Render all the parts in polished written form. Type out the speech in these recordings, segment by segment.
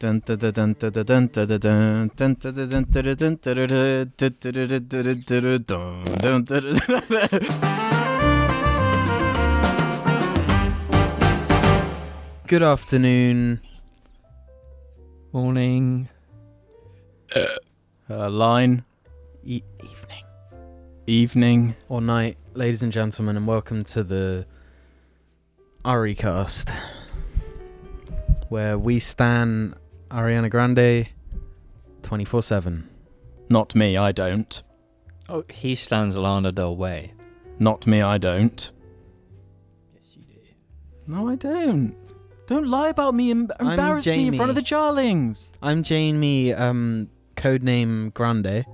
Good afternoon. Morning. Line. Evening. Or night, ladies and gentlemen, and welcome to the JARCAST, where we stan Ariana Grande 24/7. Not me, I don't. Oh, he stands Lana Del Rey. Not me, I don't. Yes, you do. No, I don't. Don't lie about me and embarrass me in front of the Jarlings. I'm Jamie, codename Grande.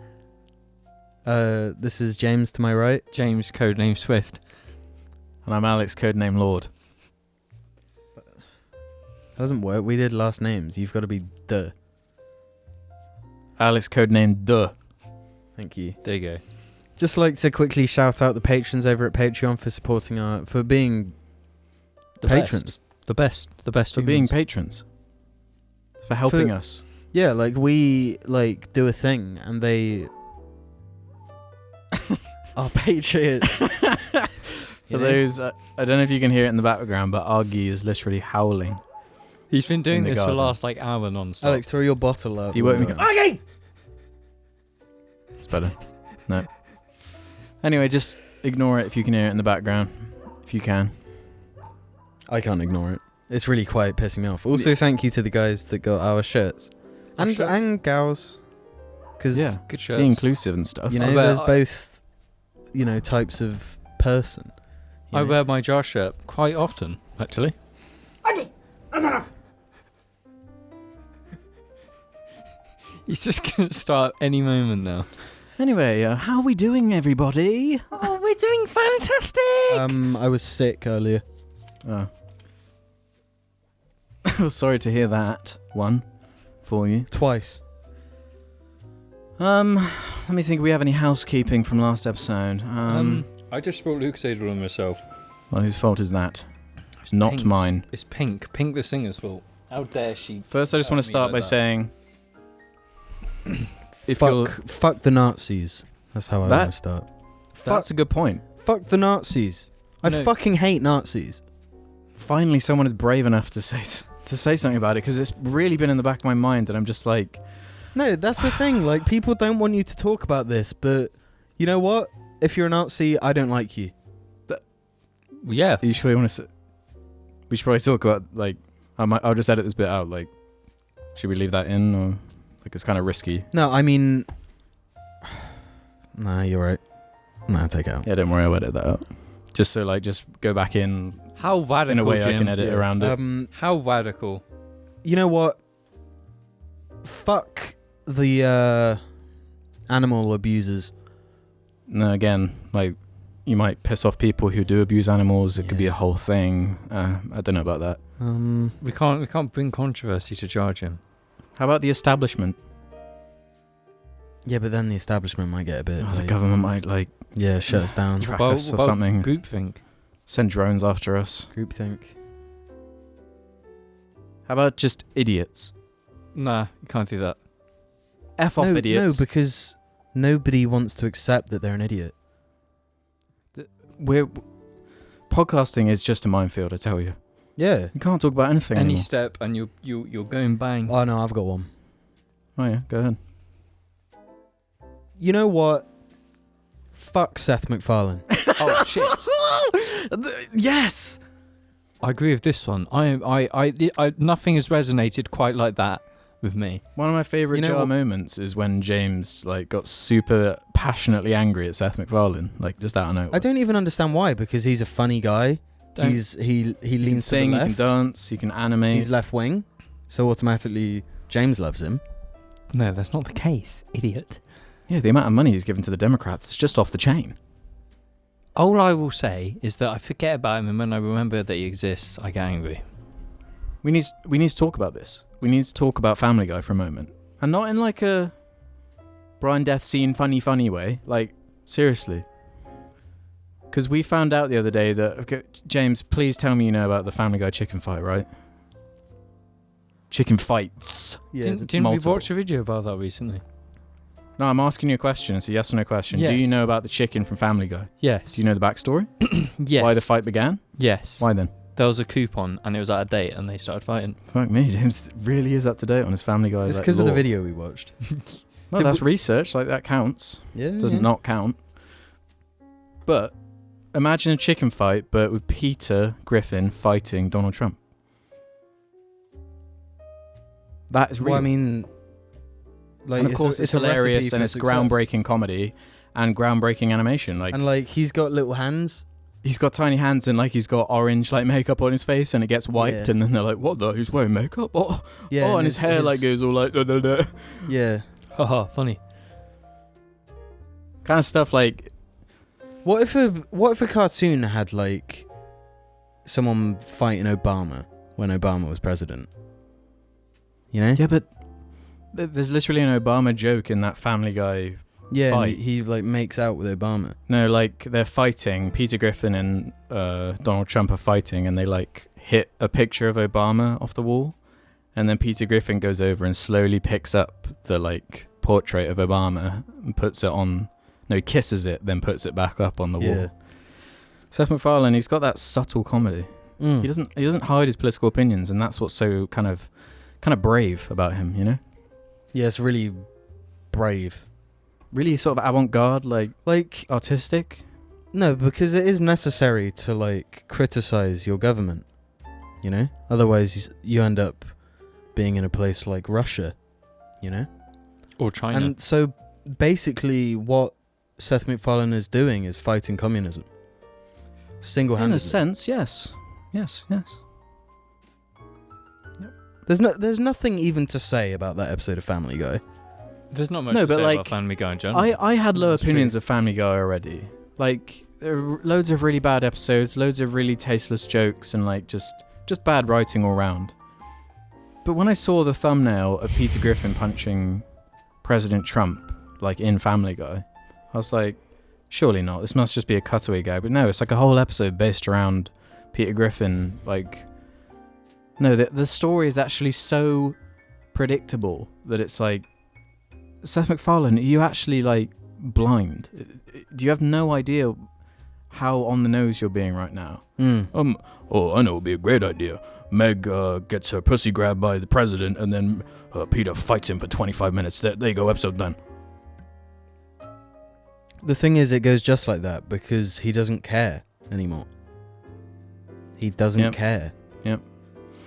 This is James to my right. James, codename Swift. And I'm Alex, codename Lord. Doesn't work. We did last names. You've got to be duh. Alex, codename Duh. Thank you. There you go. Just like to quickly shout out the patrons over at Patreon for supporting for being The patrons. Best. The best For being patrons. For helping us. Yeah, like we do a thing and they are patriots. For those, I don't know if you can hear it in the background, but Argy is literally howling. He's been doing this for garden. the last hour non-stop. Alex, throw your bottle up. He won't be going, Argy! It's better. No. Anyway, just ignore it if you can hear it in the background. If you can. I can't ignore it. It's really quite pissing me off. Also, thank you to the guys that got our shirts. And gals. Because, Good shirts. Be inclusive and stuff. you know, there's both, types of person. I wear my jar shirt quite often, actually. He's just going to start any moment now. Anyway, how are we doing, everybody? Oh, we're doing fantastic! I was sick earlier. Oh. Sorry to hear that one for you. Twice. Let me think. Do we have any housekeeping from last episode? I just spilled Lucozade on myself. Well, whose fault is that? Not mine. It's Pink. Pink the singer's fault. How dare she? First, I just want to start by saying, Fuck the Nazis. That's how I want to start. That's a good point. Fuck the Nazis. I fucking hate Nazis. Finally, someone is brave enough to say something about it, because it's really been in the back of my mind, and I'm just like, no, that's the thing. Like, people don't want you to talk about this, but you know what? If you're a Nazi, I don't like you. Yeah. Are you sure you want to? We should probably talk about I'll just edit this bit out. Like, should we leave that in, or it's kind of risky? No, I mean, nah, you're right. Nah, take it out. Yeah, don't worry, I'll edit that out. Just so just go back in. How radical, in a way Jim. I can edit around it. How radical. You know what? Fuck the animal abusers. No, again, you might piss off people who do abuse animals. It could be a whole thing. I don't know about that. We can't bring controversy to charge him. How about the establishment? Yeah, but then the establishment might get a bit. The government might shut us down. track us or something. Groupthink. Send drones after us. Groupthink. How about just idiots? Nah, you can't do that. F off idiots. No, because nobody wants to accept that they're an idiot. Podcasting is just a minefield, I tell you. Yeah. You can't talk about anything Any anymore. step and you're going bang. Oh no, I've got one. Oh yeah, go ahead. You know what? Fuck Seth MacFarlane. Oh shit! Yes. I agree with this one. I nothing has resonated quite like that with me. One of my favourite jar moments is when James got super passionately angry at Seth MacFarlane, just out of nowhere. I don't even understand why, because he's a funny guy. He leans to the left. He can dance, he can animate. He's left wing, so automatically James loves him. No, that's not the case, idiot. Yeah, the amount of money he's given to the Democrats is just off the chain. All I will say is that I forget about him, and when I remember that he exists, I get angry. We need to talk about this. We need to talk about Family Guy for a moment. And not in a Brian Death Scene funny way. Seriously. Because we found out the other day that... Okay, James, please tell me you know about the Family Guy chicken fight, right? chicken fights. Yeah. Didn't we multiple. watch a video about that recently? No, I'm asking you a question. It's a yes or no question. Yes. Do you know about the chicken from Family Guy? Yes. Do you know the backstory? Yes. Why the fight began? Yes. Why then? There was a coupon and it was out of date and they started fighting. Fuck me, James really is up to date on his Family Guy. It's like, because of the lore. video we watched. No, that's research. Like that counts. Yeah. Doesn't not count. But imagine a chicken fight, but with Peter Griffin fighting Donald Trump. That is real. Well, I mean, like, and of course, it's a recipe hilarious for and it's success. groundbreaking comedy and groundbreaking animation. Like, And like, he's got little hands. he's got tiny hands and like he's got orange like makeup on his face and it gets wiped Yeah. and then they're like, "What the? Who's wearing makeup?" Oh, Yeah. oh, and his hair like goes all like, da. Yeah. Haha, funny. Kind of stuff like. What if a cartoon had like someone fighting Obama when Obama was president? You know? Yeah, but there's literally an Obama joke in that Family Guy. Yeah, and Fight. he like makes out with Obama. No, like they're fighting. Peter Griffin and Donald Trump are fighting, and they like hit a picture of Obama off the wall, and then Peter Griffin goes over and slowly picks up the like portrait of Obama and puts it on. No, he kisses it, then puts it back up on the wall. Seth MacFarlane, he's got that subtle comedy. Mm. He doesn't hide his political opinions, and that's what's so kind of brave about him, you know? Yeah, it's really brave. Really sort of avant-garde, like artistic. No, because it is necessary to like criticize your government. You know, otherwise you end up being in a place like Russia. You know, Or China. and so basically, what Seth MacFarlane is doing is fighting communism. In Single-handedly. a sense, yes. Yes. There's nothing even to say about that episode of Family Guy. There's not much No, to but say like, about Family Guy in general. I had low That's opinions true. of Family Guy already. Like, there are loads of really bad episodes, loads of really tasteless jokes, and like just bad writing all round. But when I saw the thumbnail of Peter Griffin punching President Trump, like in Family Guy, I was like, surely not. This must just be a cutaway gag. But no, it's like a whole episode based around Peter Griffin. Like, no, the story is actually so predictable that it's like, Seth MacFarlane, are you actually like blind? Do you have no idea how on the nose you're being right now? Oh, I know, it'd be a great idea. Meg gets her pussy grabbed by the president, and then Peter fights him for 25 minutes. There you go, episode done. The thing is, it goes just like that because he doesn't care anymore. He doesn't care. Yep.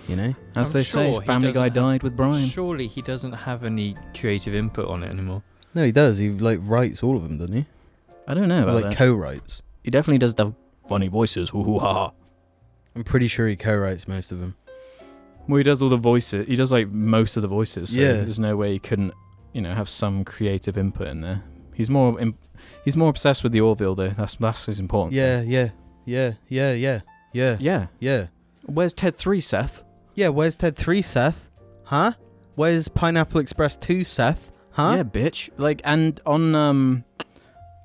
You know? As I'm they sure say, he Family Guy doesn't have- died with Brian. Surely he doesn't have any creative input on it anymore. No, he does. He like writes all of them, doesn't he? I don't know Or, about like that. co-writes. He definitely does the funny voices. Hoo hoo ha ha. I'm pretty sure he co-writes most of them. Well, he does all the voices. He does like most of the voices. So Yeah. there's no way he couldn't, have some creative input in there. He's more obsessed with the Orville though. That's his important. Yeah. Yeah. Where's Ted 3, Seth? Yeah, where's Ted 3, Seth? Huh? Where's Pineapple Express 2, Seth? Huh? Yeah, bitch. Like, and on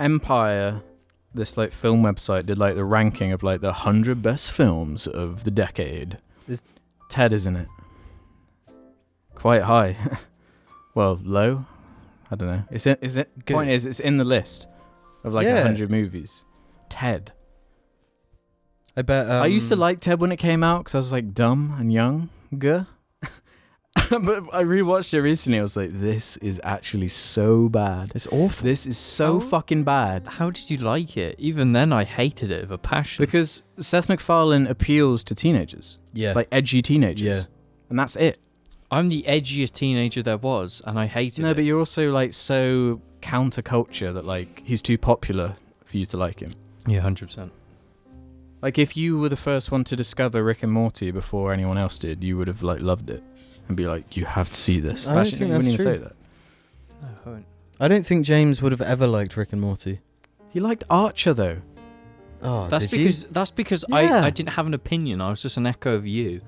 Empire, this like film website did like the ranking of like the 100 best films of the decade. Ted is in it. Quite high. Well, low. I don't know. Is it? Good. Point is, it's in the list of like 100 movies. Ted. I bet. I used to like Ted when it came out because I was like dumb and young. But I rewatched it recently. I was like, this is actually so bad. It's awful. This is so fucking bad. How did you like it? Even then, I hated it with a passion. Because Seth MacFarlane appeals to teenagers. Yeah. Like edgy teenagers. Yeah. And that's it. I'm the edgiest teenager there was, and I hated it. No, but you're also like so counterculture that like he's too popular for you to like him. Yeah, 100%. Like if you were the first one to discover Rick and Morty before anyone else did, you would have like loved it and be like, you have to see this. I don't Actually, think you wouldn't that's even true. say that. No, I won't. I don't think James would have ever liked Rick and Morty. He liked Archer though. Oh, That's because Yeah. I didn't have an opinion. I was just an echo of you.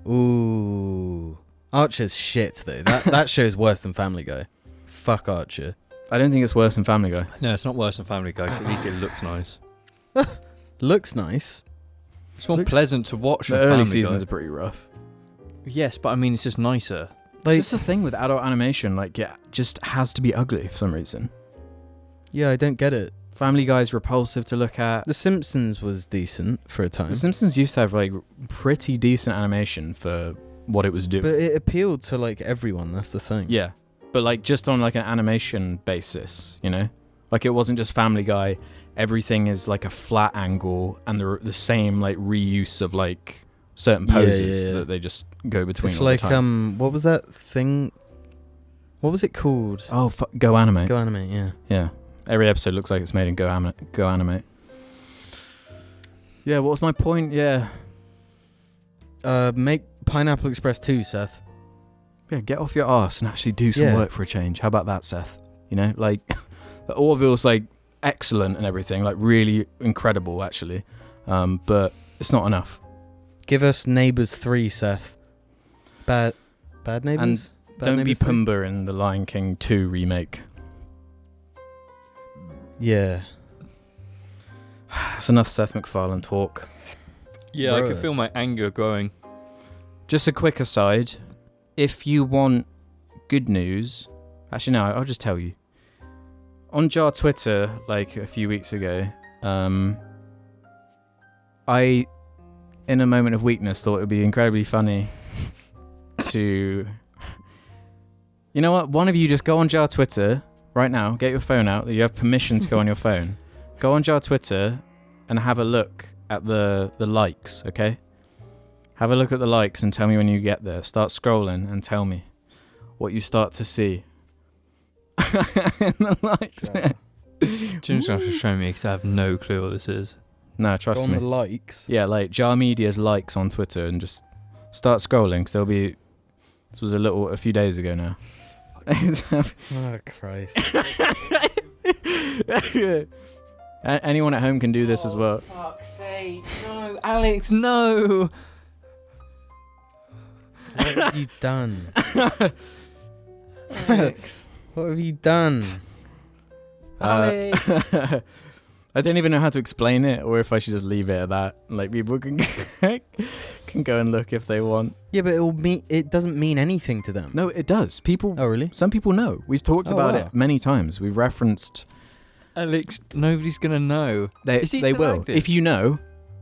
Ooh. Archer's shit, though. That show is worse than Family Guy. Fuck Archer. I don't think it's worse than Family Guy. No, it's not worse than Family Guy. 'Cause at least it looks nice. Looks nice. It's more Looks- pleasant to watch The than early Family seasons Guy. are pretty rough. Yes, but I mean, it's just nicer. Like, It's just a thing with adult animation. Like, it just has to be ugly for some reason. yeah, I don't get it. Family Guy's repulsive to look at. The Simpsons was decent for a time, The Simpsons used to have like pretty decent animation for what it was doing. but it appealed to like everyone. That's the thing. Yeah, but like just on like an animation basis, you know, like it wasn't just Family Guy. Everything is like a flat angle and the same like reuse of like certain poses that they just go between. It's all like the time. what was that thing? What was it called? Oh, Go Animate. Go Animate. Yeah. Yeah, every episode looks like it's made in Go Animate. Yeah, what was my point? Yeah. Make Pineapple Express 2, Seth. Yeah, get off your arse and actually do some work for a change. How about that, Seth? You know, like, the Orville's, like, excellent and everything, like, really incredible, actually. But it's not enough. Give us Neighbours 3, Seth. Bad Neighbours? And Bad don't be Neighbours 3? Pumbaa in the Lion King 2 remake. Yeah. That's enough Seth MacFarlane talk. Yeah, I Bruh. can feel my anger growing. Just a quick aside. If you want good news... Actually, no, I'll just tell you. On Jar Twitter, like, a few weeks ago, I, in a moment of weakness, thought it would be incredibly funny to... You know what? One of you just go on Jar Twitter right now. Get your phone out. You have permission to go on your phone. Go on Jar Twitter and have a look at the likes, okay? Have a look at the likes and tell me when you get there. Start scrolling and tell me what you start to see. In the likes. Jim's going to have to show me because I have no clue what this is. No, Go trust on me. the likes. Yeah, like Jar Media's likes on Twitter and just start scrolling because there'll be... This was a few days ago now. Oh, Christ. Anyone at home can do this as well. Fuck's sake. No, Alex, no. What have you done? Alex. What have you done? I don't even know how to explain it or if I should just leave it at that. Like, people can go and look if they want. Yeah, but it doesn't mean anything to them. No, it does. Oh, really? Some people know. We've talked about wow. it many times. We've referenced... Alex, nobody's going to know. Is he They still will. active? If you know,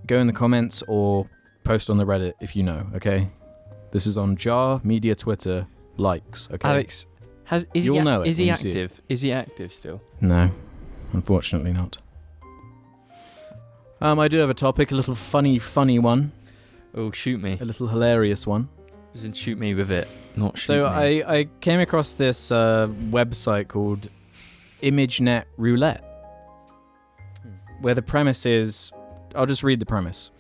go in the comments or post on the Reddit if you know, okay? This is on Jar Media Twitter likes, okay? Alex, You'll know it is he when you see it. active? Is he active still? No, unfortunately not. I do have a topic, a little funny one, Oh, shoot me. a little hilarious one. Doesn't shoot me with it. Not shoot So me. I came across this website called ImageNet Roulette, where the premise is, I'll just read the premise.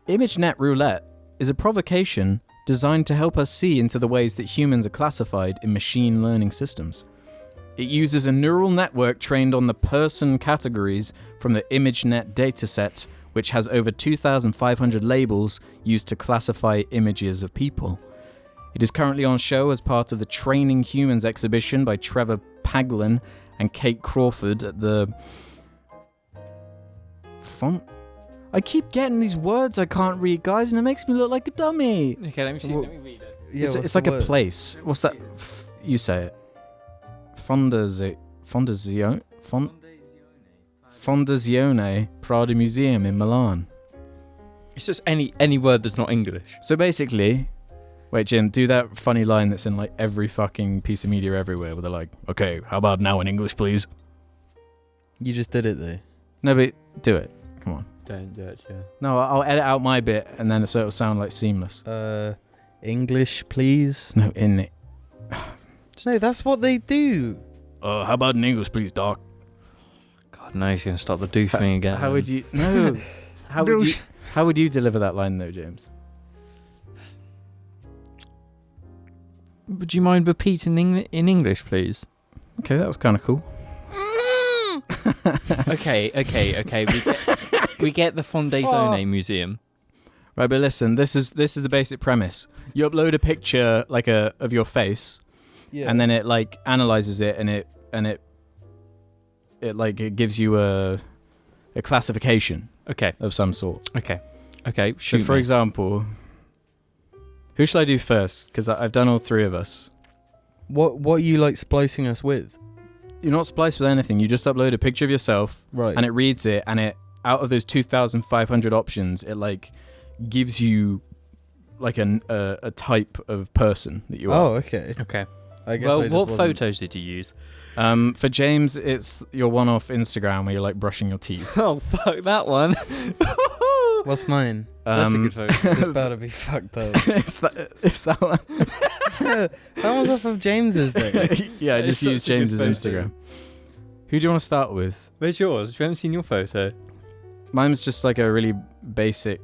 ImageNet Roulette is a provocation designed to help us see into the ways that humans are classified in machine learning systems. It uses a neural network trained on the person categories from the ImageNet dataset, which has over 2,500 labels used to classify images of people. It is currently on show as part of the Training Humans exhibition by Trevor Paglin and Kate Crawford at the font. I keep getting these words I can't read, guys, and it makes me look like a dummy. Okay, let me see. Well, Let me read it. Yeah, it's what's like the a word? place. What's that? You say it. Fondazione Prada Museum in Milan. It's just any word that's not English. So basically, wait, Jim, do that funny line that's in like every fucking piece of media everywhere where they're like, okay, how about now in English, please? You just did it, though. No, but do it. Come on. Don't do it, yeah. No, I'll edit out my bit and then it'll sound like seamless. English, please. No, in it. No, that's what they do. How about in English, please, Doc? God, no, he's going to start the douche thing again. How would you... No. How would you deliver that line, though, James? Would you mind repeating in English, please? Okay, that was kind of cool. Okay. We get the Fondazione Museum. Right, but listen, this is the basic premise. You upload a picture of your face, and then it like analyzes it, and it gives you a classification Okay. of some sort. Okay. So, Shoot for me. example, Who shall I do first? Because I've done all three of us. What are you like splicing us with? You're not spliced with anything. You just upload a picture of yourself, Right. and it reads it, and it out of those 2,500 options, it like gives you like a type of person that you are. Oh, okay. Okay. I guess Well, I just what wasn't- photos did you use? For James, it's your one off Instagram where you're like brushing your teeth. Oh, fuck that one. What's mine? That's a good photo. It's about to be fucked up. it's that one. That one's off of James's though. Yeah, I It's just such used a good James's photo. Instagram. Who do you want to start with? Where's yours? You haven't seen your photo. Mine's just like a really basic,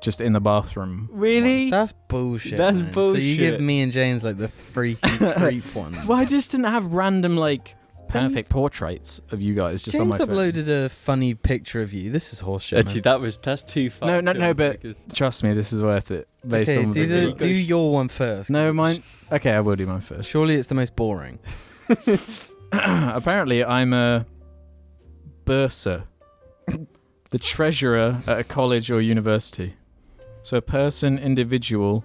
just in the bathroom. Really? That's bullshit. That's man. So you give bullshit. me and James like the freaky creep ones. Well, I just didn't have random like perfect portraits of you guys just on James my phone. uploaded a funny picture of you. This is horseshit. Actually, that's too far. No, but trust me, this is worth it. Based Okay, on do your one first. No, mine. Okay, I will do mine first. Surely it's the most boring. Apparently, I'm a bursar, the treasurer at a college or university. So a person, individual,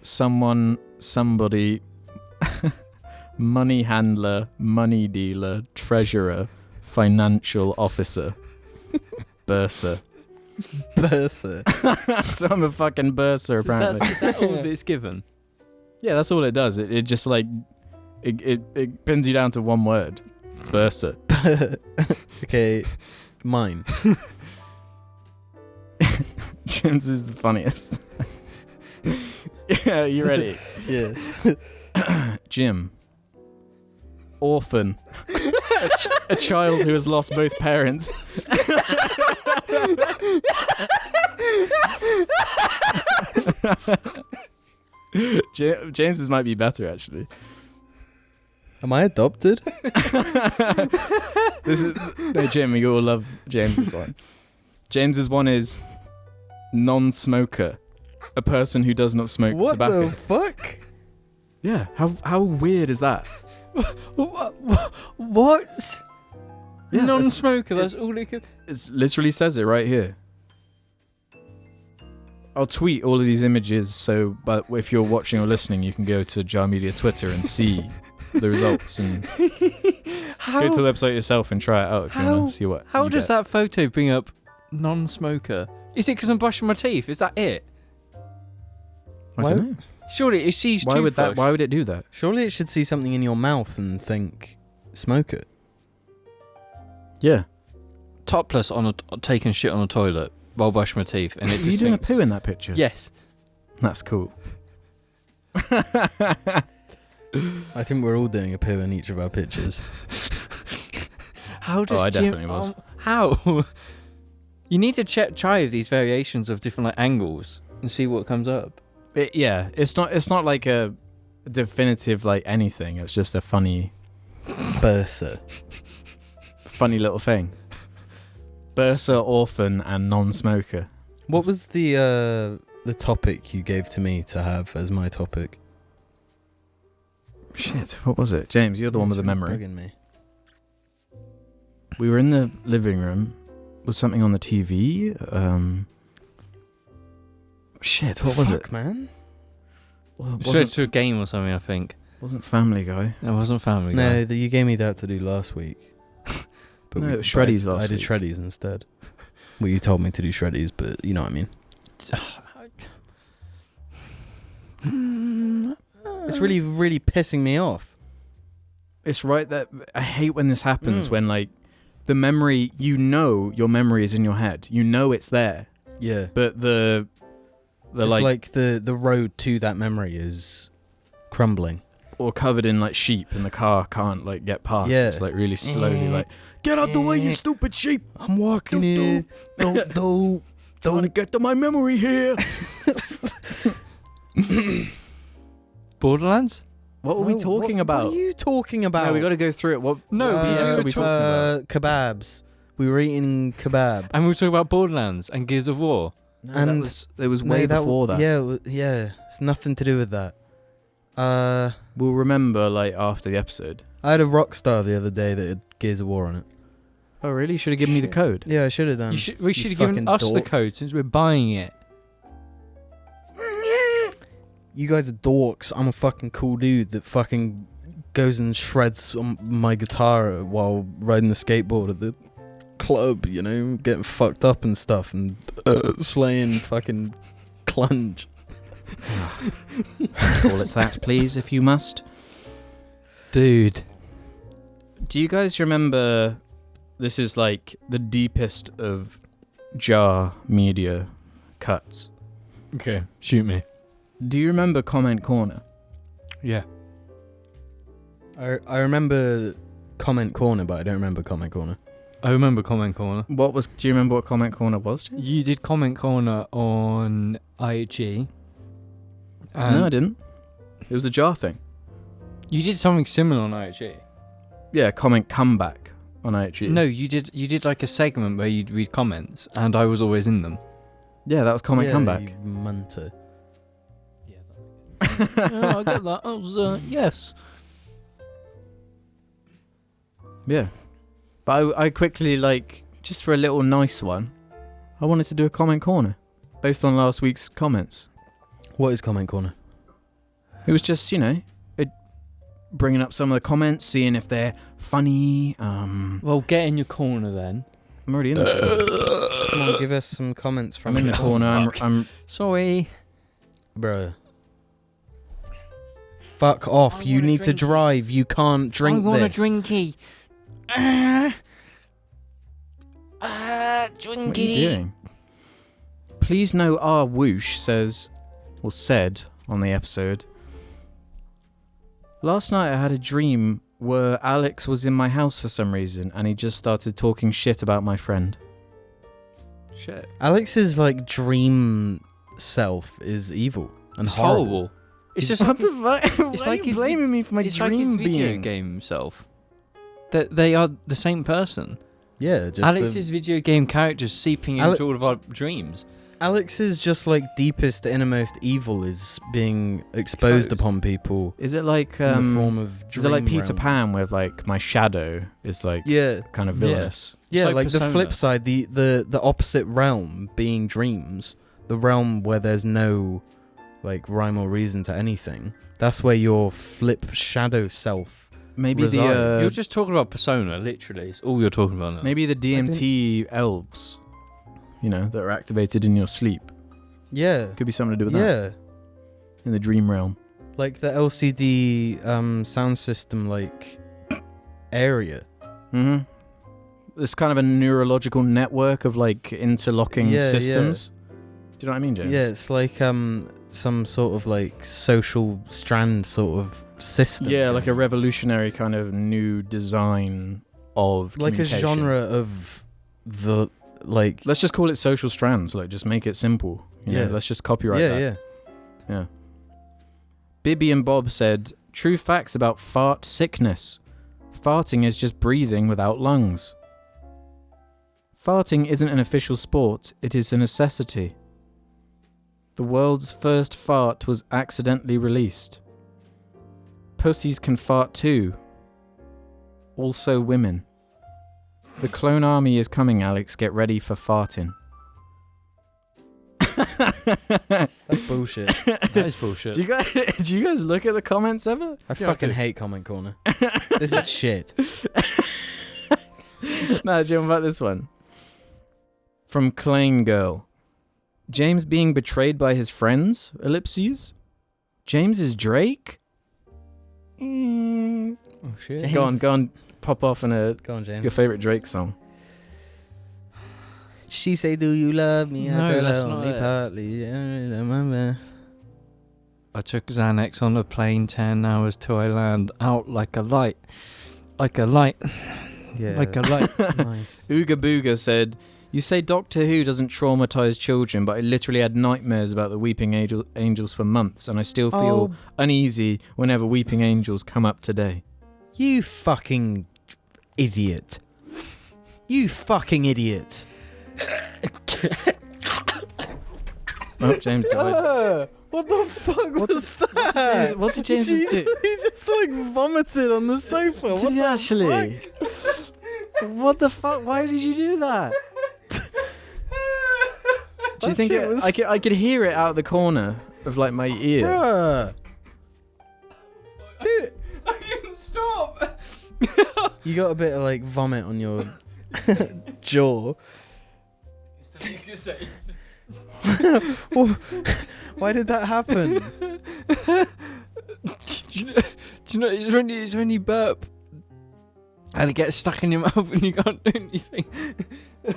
someone, somebody, money handler, money dealer, treasurer, financial officer, bursar. Bursar. So I'm a fucking bursar, apparently. Is that all that it's given? Yeah, that's all it does. It just like it pins you down to one word, bursar. Okay, mine. James is the funniest. Yeah, you ready? Yeah. Jim. Orphan. A child who has lost both parents. James's might be better, actually. Am I adopted? No, Jim, you all love James's one. James's one is non-smoker, a person who does not smoke What tobacco. the fuck? Yeah, how weird is that? What? Yeah, Non-smoker. That's all it could. It literally says it right here. I'll tweet all of these images, but if you're watching or listening, you can go to Jar Media Twitter and see the results and go to the website yourself and try it out if you want to see what. How you does get. that photo bring up non-smoker? Is it because I'm brushing my teeth? Is that it? I don't know. Surely it sees Why would that? toothbrush. Why would it do that? Surely it should see something in your mouth and think, smoke it. Yeah. Topless on taking shit on a toilet while brushing my teeth, and it Are just you doing a thinks, poo in that picture? yes. That's cool. I think we're all doing a poo in each of our pictures. How does I Jim? definitely was. How? You need to try these variations of different like angles and see what comes up. It's not like a definitive like anything. It's just a funny Bursar. little thing. Bursar, orphan, and non-smoker. What was the topic you gave to me to have as my topic? Shit, what was it? James, you're the one with the It's really memory. bugging me. We were in the living room. Was something on the TV? Shit, what was Fuck, it? man? Well, We went to a game or something, I think. wasn't Family Guy. It wasn't Family No, Guy. you gave me that to do last week. No, it was Shreddies last I did week. Shreddies instead. Well, you told me to do Shreddies, but you know what I mean. It's really, really pissing me off. It's right that I hate when this happens. Mm. When like the memory, your memory is in your head. You know it's there, Yeah. but the It's like the road to that memory is crumbling. or covered in like sheep, and the car can't like get past. Yeah. It's like really slowly, like get out the way, you stupid sheep! I'm walking here. Don't get to my memory here. Borderlands? What were we talking about? What are you talking about? No, we got to go through it. What? No, because we what were are we talking about? kebabs. We were eating kebab. And we were talking about Borderlands and Gears of War. No, and it was way before that. Yeah. It's nothing to do with that. We'll remember like after the episode. I had a Rockstar the other day that had Gears of War on it. Oh really? You should have given me the Shit. code. Yeah, I should have done. We should have given fucking us the dork. code since we're buying it. you guys are dorks. I'm a fucking cool dude that fucking goes and shreds on my guitar while riding the skateboard at the club, you know, getting fucked up and stuff and slaying fucking clunge. Call it that, please, if you must. Dude. Do you guys remember, this is like the deepest of jar media cuts. Okay, shoot me. Do you remember Comment Corner? Yeah. I remember Comment Corner, but I don't remember Comment Corner. I remember Comment Corner. Do you remember what Comment Corner was, James? You did Comment Corner on IHE. No, I didn't. It was a jar thing. You did something similar on IHE. Yeah, Comment Comeback on IHE. No, you did like a segment where you'd read comments, and I was always in them. Yeah, that was Comment Comeback. You munter. I get that. I was, yes. Yeah. But I quickly, just for a little nice one, I wanted to do a Comment Corner based on last week's comments. What is Comment Corner? It was just, bringing up some of the comments, seeing if they're funny. Well, get in your corner then. I'm already in the corner. Come on, give us some comments from I'm in the corner. I'm Sorry. Bro. Fuck off. I You want a need to drinky. drive. You can't drink this. I want a drinky. What are you Drinky. doing? Please know our whoosh said on the episode, last night I had a dream where Alex was in my house for some reason and he just started talking shit about my friend. Shit. Alex's dream self is evil and It's horrible. horrible. It's just what like the fuck? it's Why like are you his blaming me for my it's like his dream video being? game self. That they are the same person. Yeah, just Alex's video game characters seeping Ale- into all of our dreams. Alex's just deepest, innermost evil is being exposed upon people Is it like in the form of dream is it like Peter realms. Pan with my shadow is Yeah, kind of Yeah. villainous? yeah. like The Persona. flip side, the opposite realm being dreams, the realm where there's no rhyme or reason to anything. That's where your flip shadow self. Maybe Resides. You're just talking about Persona, literally. It's all you're talking about now. maybe the DMT elves, that are activated in your sleep. Yeah, Could be something to do with that yeah. in the dream realm. Like the LCD sound system area. Mm-hmm. It's kind of a neurological network of interlocking Yeah, systems. Do you know what I mean, James? Yeah, it's some sort of social strand sort of system. Yeah, like a revolutionary kind of new design of like a communication. genre of the Let's just call it social strands. Just make it simple. Yeah. Let's just copyright yeah, that. yeah. Yeah. Bibby and Bob said, true facts about fart sickness. Farting is just breathing without lungs. Farting isn't an official sport, it is a necessity. The world's first fart was accidentally released. Pussies can fart too. Also women. The clone army is coming, Alex. Get ready for farting. That's bullshit. That is bullshit. Do you guys look at the comments ever? I fucking hate Comment Corner. This is shit. No, do you know about this one? From Klein Girl. James being betrayed by his friends? Ellipses. James is Drake? Oh shit. James. Go on, pop off in Go on, James. your favourite Drake song. She say, "Do you love me?" No, I tell that's her not only it. partly. I remember. I took Xanax on a plane 10 hours till I land out like a light. Like a light. Yeah. Like a light. Nice. Ooga Booga said, you say Doctor Who doesn't traumatise children, but I literally had nightmares about the Weeping Angels for months, and I still feel uneasy whenever Weeping Angels come up today. You fucking idiot. You fucking idiot. Oh, James died. What the fuck was that? What did James just do? He just vomited on the sofa. Did What he the actually? What the fuck? Why did you do that? Do you That think shit was- I could hear it out of the corner of like my ear. Bruh. Dude, I couldn't stop. You got a bit of like vomit on your jaw. Why did that happen? Do you know it's when you burp and it gets stuck in your mouth and you can't do anything.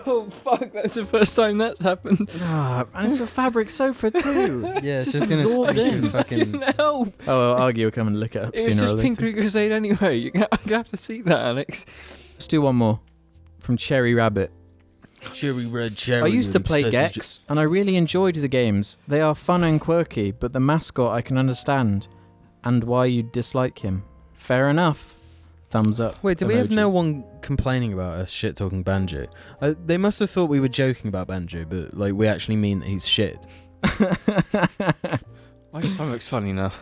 Oh fuck, that's the first time that's happened. And it's a fabric sofa too. Yeah, it's just just gonna absorbed stick in. you fucking. No, Oh, well, Argy will come and look it up it was sooner or just later. pink Lucozade anyway. You're gonna have to see that, Alex. Let's do one more from Cherry Rabbit. Cherry red cherry. I used to play Gex, and I really enjoyed the games. They are fun and quirky, but the mascot I can understand, and why you dislike him. Fair enough. Thumbs up. Wait, did we have emoji. no one complaining about us shit talking Banjo? They must have thought we were joking about Banjo, but like we actually mean that he's shit. My stomach's funny now.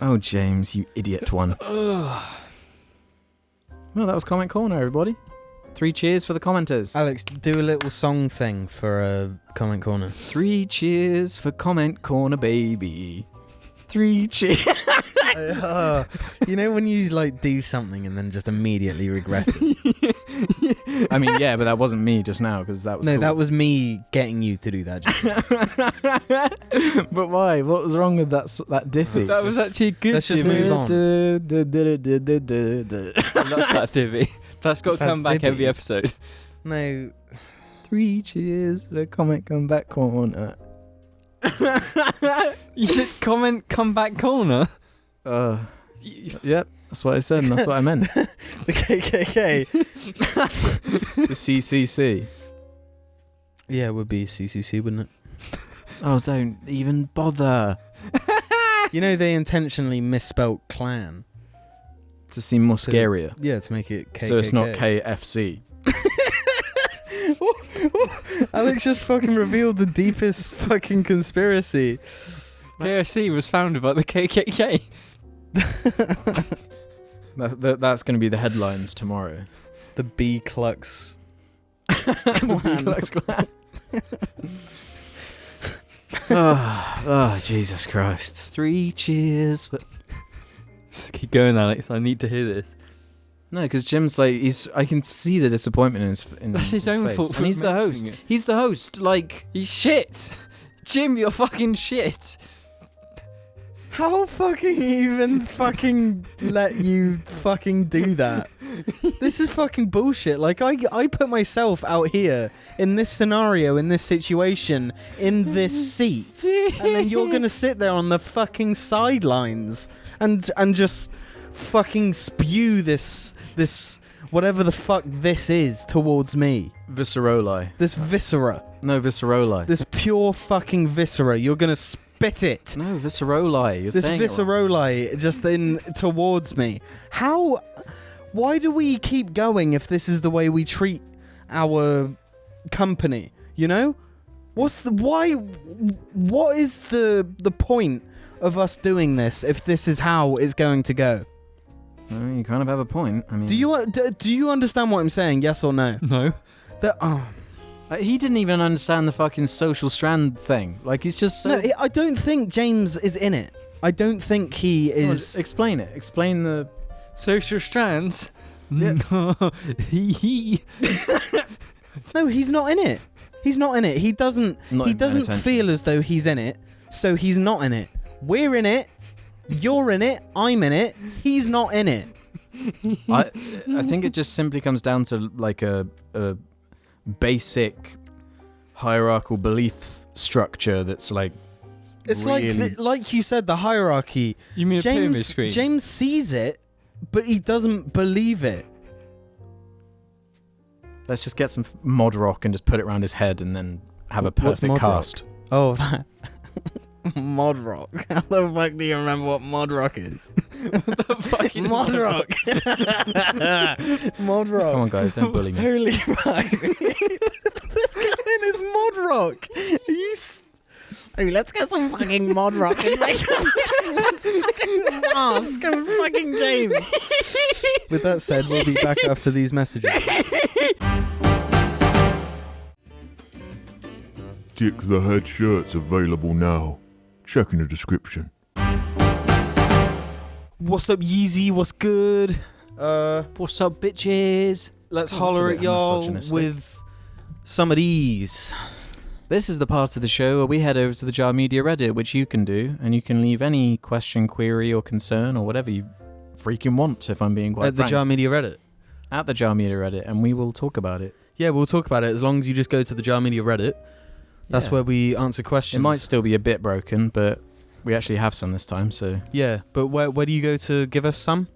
Oh, James, you idiot one. Well, that was Comment Corner, everybody. 3 cheers for the commenters. Alex, do a little song thing for Comment Corner. 3 cheers for Comment Corner, baby. 3 cheers. You know when you like do something and then just immediately regret it? I mean, yeah, but that wasn't me just now because that was No, cool. that was me getting you to do that. But why? What was wrong with that ditty? That was actually good. Let's just Timmy. move on. I love that, Timmy. That's got to That come back Dibby. every episode. No, 3 cheers for Comment Comeback Corner. You said come back corner. Yep, that's what I said, and that's what I meant. the KKK. The CCC. Yeah, it would be CCC, wouldn't it? Oh, don't even bother. You know they intentionally misspelt clan. To seem more scarier. Yeah, to make it KKK. So it's not KFC. Alex just fucking revealed the deepest fucking conspiracy. KFC was founded by the KKK. That's going to be the headlines tomorrow. The B Klux. Klux Klan. Oh, Jesus Christ. 3 cheers. Just keep going, Alex. I need to hear this. No, because Jim's like, I can see the disappointment in his That's his own face. fault for And he's the host. mentioning it. He's the host, like... He's shit. Jim, you're fucking shit. How fucking even fucking let you fucking do that? This is fucking bullshit. Like, I put myself out here in this scenario, in this situation, in this seat, and then you're gonna sit there on the fucking sidelines and just fucking spew this whatever the fuck this is towards me. Visceroli. This viscera. No, visceroli. This pure fucking viscera. You're gonna spit it. No, visceroli. You're This saying it wrong. visceroli just in towards me. Why do we keep going if this is the way we treat our company? You know? What is the point of us doing this if this is how it's going to go? Well, you kind of have a point. I mean, Do you understand what I'm saying? Yes or no? No. he didn't even understand the fucking social strand thing. Like, he's just so... No, I don't think James is in it. I don't think he is. Explain it. Explain the... Social strands. Yeah. No, he's not in it. He's not in it. He doesn't. Not He even paying doesn't attention. feel as though he's in it, so he's not in it. We're in it. You're in it. I'm in it. He's not in it. I think it just simply comes down to like a basic hierarchical belief structure that's like It's really... like you said, the hierarchy. You mean a pyramid James scheme? James sees it, but he doesn't believe it. Let's just get some Modroc and just put it around his head and then have a What's perfect Modroc? cast. Oh, that Modroc. How the fuck do you remember what Modroc is? What the fuck is Modroc. Modroc. Come on, guys, don't bully me. Holy fuck. This guy is Modroc. Are you... Oh, let's get some fucking Modroc and make a mask of fucking James. With that said, we'll be back after these messages. Dick the Head shirts available now. Check in the description. What's up, Yeezy? What's good? What's up, bitches? Let's Oh, holler that's a at bit y'all misogynistic. with some of these. This is the part of the show where we head over to the Jar Media Reddit, which you can do, and you can leave any question, query, or concern, or whatever you freaking want, if I'm being quite At the frank. Jar Media Reddit. At the Jar Media Reddit, and we will talk about it. Yeah, we'll talk about it as long as you just go to the Jar Media Reddit. That's Yeah. where we answer questions. It might still be a bit broken, but we actually have some this time, so... Yeah, but where do you go to give us some?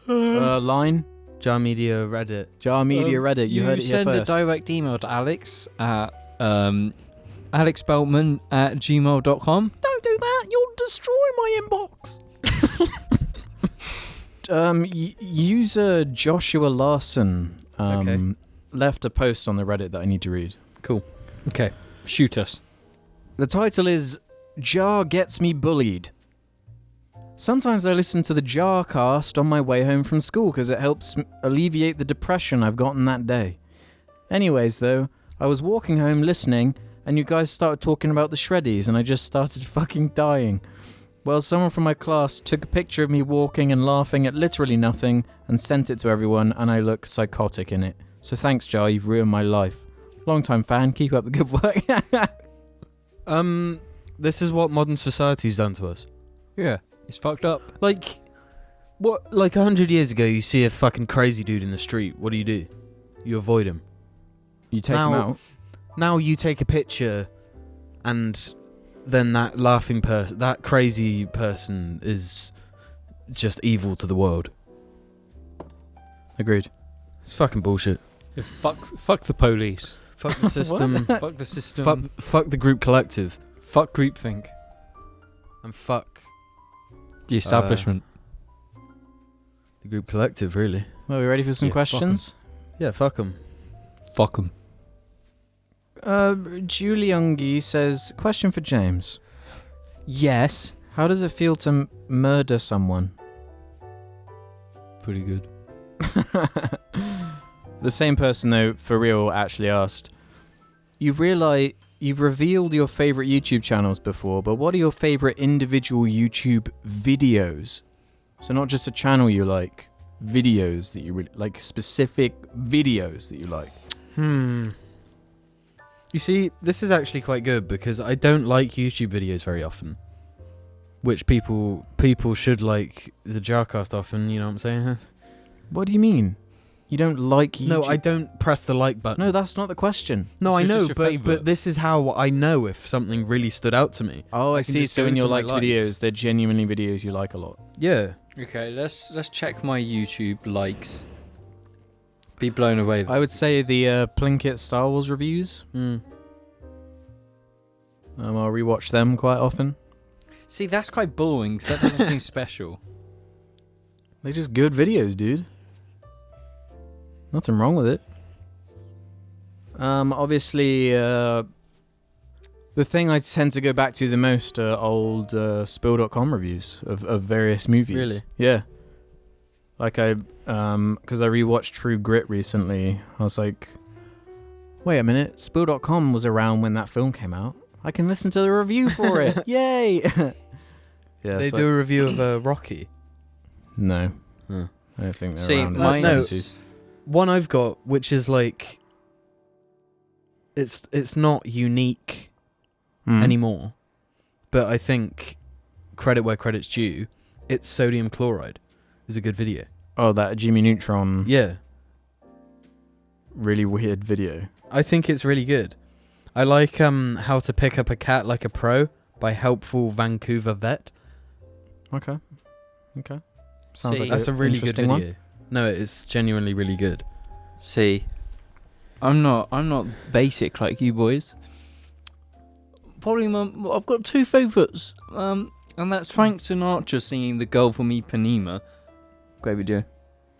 Line? Jar Media Reddit. Jar Media Reddit, you heard it here send first. a direct email to Alex at alexbeltman@gmail.com. Don't do that, you'll destroy my inbox. User Joshua Larson Okay. left a post on the Reddit that I need to read. Cool. Okay, shoot us. The title is Jar Gets Me Bullied. Sometimes I listen to the JARCAST on my way home from school because it helps alleviate the depression I've gotten that day. Anyways though, I was walking home listening and you guys started talking about the shreddies and I just started fucking dying. Well, someone from my class took a picture of me walking and laughing at literally nothing and sent it to everyone and I look psychotic in it. So thanks Jar, you've ruined my life. Long-time fan, keep up the good work. This is what modern society's done to us. Yeah, it's fucked up. Like, what? Like 100 years ago, you see a fucking crazy dude in the street. What do? You avoid him. You take him out. Now you take a picture, and then that laughing person, that crazy person, is just evil to the world. Agreed. It's fucking bullshit. Yeah, fuck the police. Fuck the system. Fuck the system. Fuck the group collective, Fuck groupthink. and fuck The establishment. the group collective. Really? Well, we ready for some Yeah, fuck 'em. questions? Yeah. Fuck them. Fuck them. Julie Youngie says, question for James. Yes. How does it feel to murder someone? Pretty good. The same person, though, for real, actually asked, you've revealed your favourite YouTube channels before, but what are your favourite individual YouTube videos? So not just a channel you like, videos that you really like, specific videos that you like. You see, this is actually quite good because I don't like YouTube videos very often. Which people should like the JARCAST often, you know what I'm saying? Huh? What do you mean? You don't like YouTube? No, I don't press the like button. No, that's not the question. No, I It's know, just your but favourite. this is how I know if something really stood out to me. Oh, I can see. just So go in your into my liked likes. videos, they're genuinely videos you like a lot. Yeah. Okay, let's check my YouTube likes. Be blown away. I would say the Plinkett Star Wars reviews. Mm. I'll rewatch them quite often. See, that's quite boring because that doesn't seem special. They're just good videos, dude. Nothing wrong with it. Obviously, the thing I tend to go back to the most are old Spill.com reviews of various movies. Really? Yeah. Like because I rewatched True Grit recently. I was like, wait a minute, Spill.com was around when that film came out. I can listen to the review for it. Yay! Yeah. They so do a review of Rocky. No. Huh. I don't think they're See, around in the mine No. 70s. One I've got, which is like, it's not unique Mm. anymore, but I think credit where credit's due. It's sodium chloride. Is a good video. Oh, that Jimmy Neutron Yeah, really weird video. I think it's really good. I like How to Pick Up a Cat Like a Pro by Helpful Vancouver Vet. Okay. Sounds See, like That's a really good interesting video. one. No, it's genuinely really good. See, I'm not basic like you boys. Probably I've got two favourites. And that's Frank Sinatra singing "The Girl from Ipanema," great video,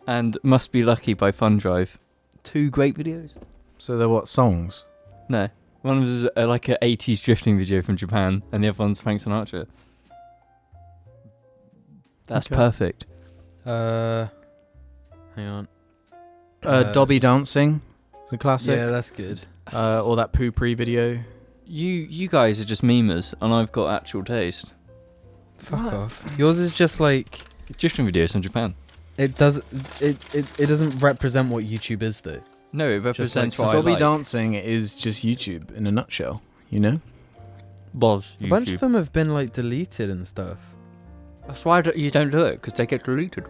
and "Must Be Lucky" by Fun Drive. Two great videos. So they're what, songs? No, one was like an 80s drifting video from Japan, and the other one's Frank Sinatra. That's Okay. perfect. Hang on. Dobby Dancing, the classic. Yeah, that's good. Or that Poo-Pree video. You guys are just memers, and I've got actual taste. Fuck off. Yours is just like Egyptian videos in Japan. it doesn't represent what YouTube is though. No, it represents what I Dobby like. dancing is just YouTube in a nutshell, you know? Was A bunch of YouTube. them have been like deleted and stuff. That's why you don't do it, because they get deleted.